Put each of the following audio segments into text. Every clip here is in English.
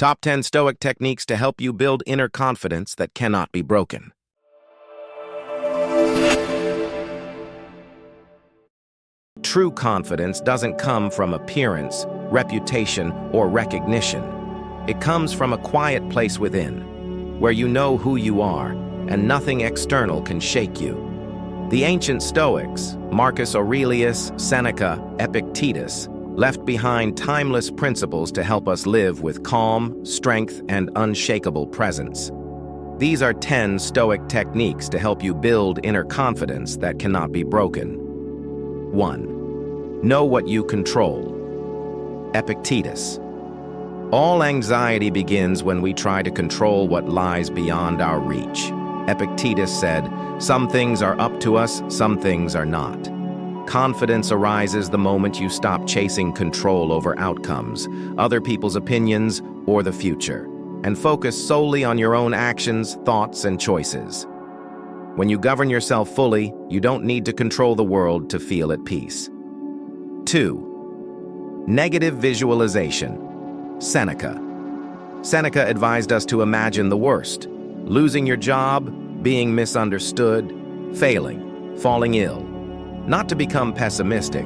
Top 10 Stoic techniques to help you build inner confidence that cannot be broken. True confidence doesn't come from appearance, reputation, or recognition. It comes from a quiet place within, where you know who you are, and nothing external can shake you. The ancient Stoics, Marcus Aurelius, Seneca, Epictetus, left behind timeless principles to help us live with calm, strength, and unshakable presence. These are 10 Stoic techniques to help you build inner confidence that cannot be broken. 1. Know what you control. Epictetus. All anxiety begins when we try to control what lies beyond our reach. Epictetus said, "Some things are up to us, some things are not." Confidence arises the moment you stop chasing control over outcomes, other people's opinions, or the future, and focus solely on your own actions, thoughts, and choices. When you govern yourself fully, you don't need to control the world to feel at peace. 2. Negative visualization. Seneca. Seneca advised us to imagine the worst: losing your job, being misunderstood, failing, falling ill. Not to become pessimistic,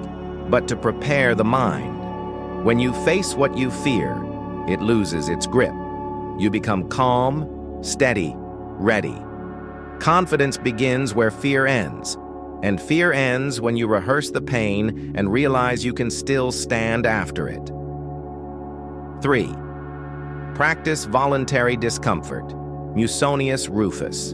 but to prepare the mind. When you face what you fear, it loses its grip. You become calm, steady, ready. Confidence begins where fear ends, and fear ends when you rehearse the pain and realize you can still stand after it. 3. Practice voluntary discomfort. Musonius Rufus.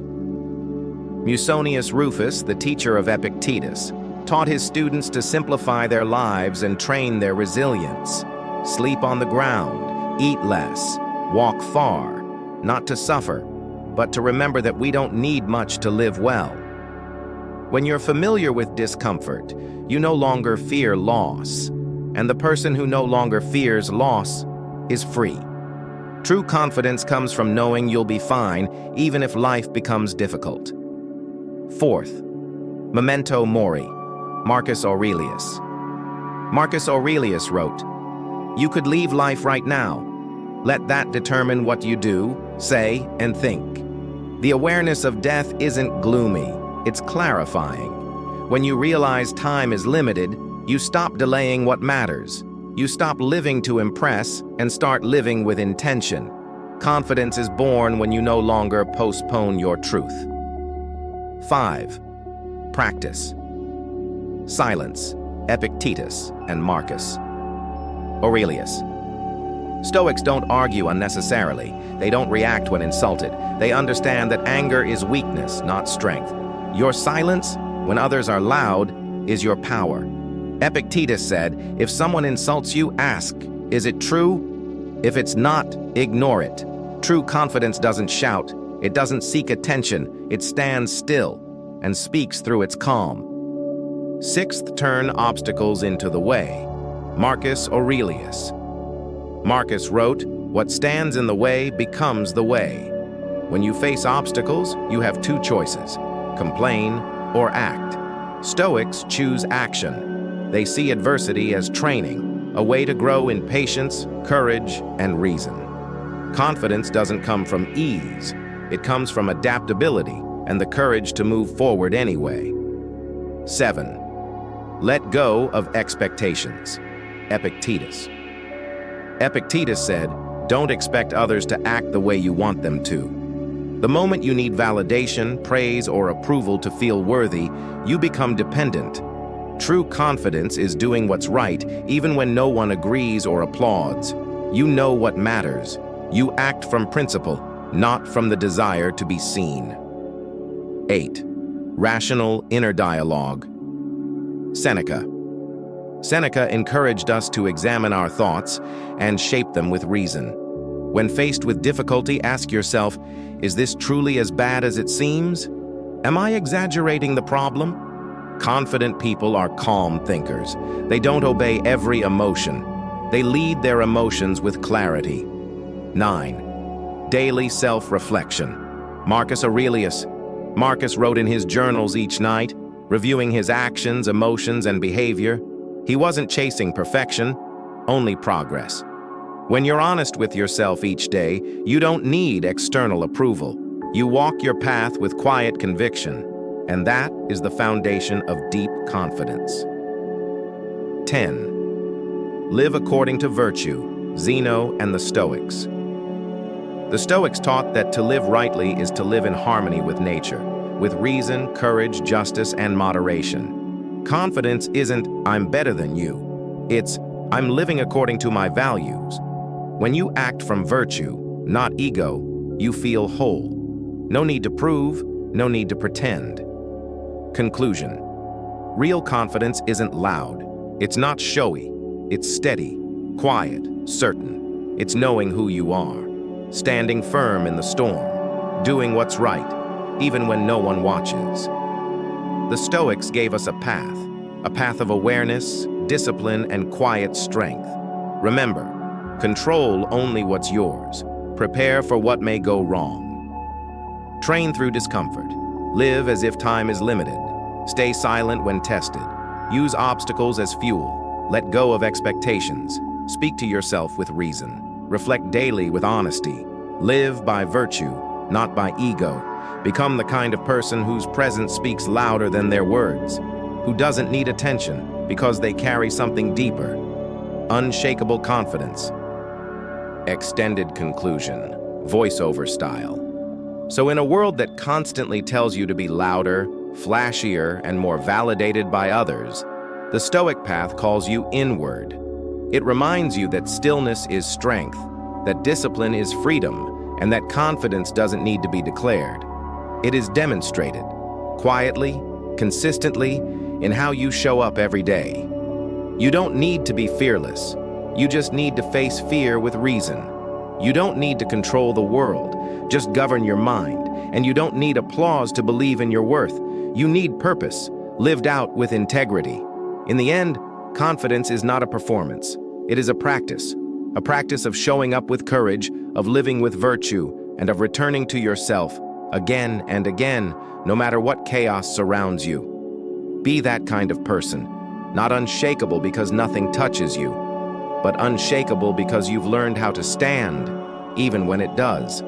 Musonius Rufus, the teacher of Epictetus, taught his students to simplify their lives and train their resilience. Sleep on the ground, eat less, walk far, not to suffer, but to remember that we don't need much to live well. When you're familiar with discomfort, you no longer fear loss, and the person who no longer fears loss is free. True confidence comes from knowing you'll be fine even if life becomes difficult. 4th, Memento Mori. Marcus Aurelius. Marcus Aurelius wrote, "You could leave life right now. Let that determine what you do, say, and think." The awareness of death isn't gloomy, it's clarifying. When you realize time is limited, you stop delaying what matters. You stop living to impress and start living with intention. Confidence is born when you no longer postpone your truth. 5. Practice. Silence. Epictetus and Marcus Aurelius. Stoics don't argue unnecessarily. They don't react when insulted. They understand that anger is weakness, not strength. Your silence, when others are loud, is your power. Epictetus said, "If someone insults you, ask, 'Is it true?' If it's not, ignore it." True confidence doesn't shout. It doesn't seek attention. It stands still and speaks through its calm. 6th, turn obstacles into the way. Marcus Aurelius. Marcus wrote, "What stands in the way becomes the way." When you face obstacles, you have two choices: complain or act. Stoics choose action. They see adversity as training, a way to grow in patience, courage, and reason. Confidence doesn't come from ease. It comes from adaptability and the courage to move forward anyway. 7. Let go of expectations. Epictetus. Epictetus said, "Don't expect others to act the way you want them to." The moment you need validation, praise, or approval to feel worthy, you become dependent. True confidence is doing what's right, even when no one agrees or applauds. You know what matters. You act from principle, not from the desire to be seen. 8. Rational inner dialogue. Seneca. Seneca encouraged us to examine our thoughts and shape them with reason. When faced with difficulty, ask yourself, is this truly as bad as it seems? Am I exaggerating the problem? Confident people are calm thinkers. They don't obey every emotion. They lead their emotions with clarity. 9. Daily self-reflection. Marcus Aurelius. Marcus wrote in his journals each night, reviewing his actions, emotions, and behavior. He wasn't chasing perfection, only progress. When you're honest with yourself each day, you don't need external approval. You walk your path with quiet conviction, and that is the foundation of deep confidence. 10. Live according to virtue, Zeno and the Stoics. The Stoics taught that to live rightly is to live in harmony with nature, with reason, courage, justice, and moderation. Confidence isn't, "I'm better than you." It's, "I'm living according to my values." When you act from virtue, not ego, you feel whole. No need to prove, no need to pretend. Conclusion. Real confidence isn't loud. It's not showy. It's steady, quiet, certain. It's knowing who you are, standing firm in the storm, doing what's right, even when no one watches. The Stoics gave us a path of awareness, discipline, and quiet strength. Remember, control only what's yours. Prepare for what may go wrong. Train through discomfort. Live as if time is limited. Stay silent when tested. Use obstacles as fuel. Let go of expectations. Speak to yourself with reason. Reflect daily with honesty. Live by virtue, not by ego. Become the kind of person whose presence speaks louder than their words, who doesn't need attention because they carry something deeper. Unshakable confidence. Extended conclusion. Voiceover style. So in a world that constantly tells you to be louder, flashier, and more validated by others, the Stoic path calls you inward. It reminds you that stillness is strength, that discipline is freedom, and that confidence doesn't need to be declared. It is demonstrated, quietly, consistently, in how you show up every day. You don't need to be fearless. You just need to face fear with reason. You don't need to control the world. Just govern your mind. And you don't need applause to believe in your worth. You need purpose, lived out with integrity. In the end, confidence is not a performance. It is a practice of showing up with courage, of living with virtue, and of returning to yourself again and again, no matter what chaos surrounds you. Be that kind of person, not unshakable because nothing touches you, but unshakable because you've learned how to stand, even when it does.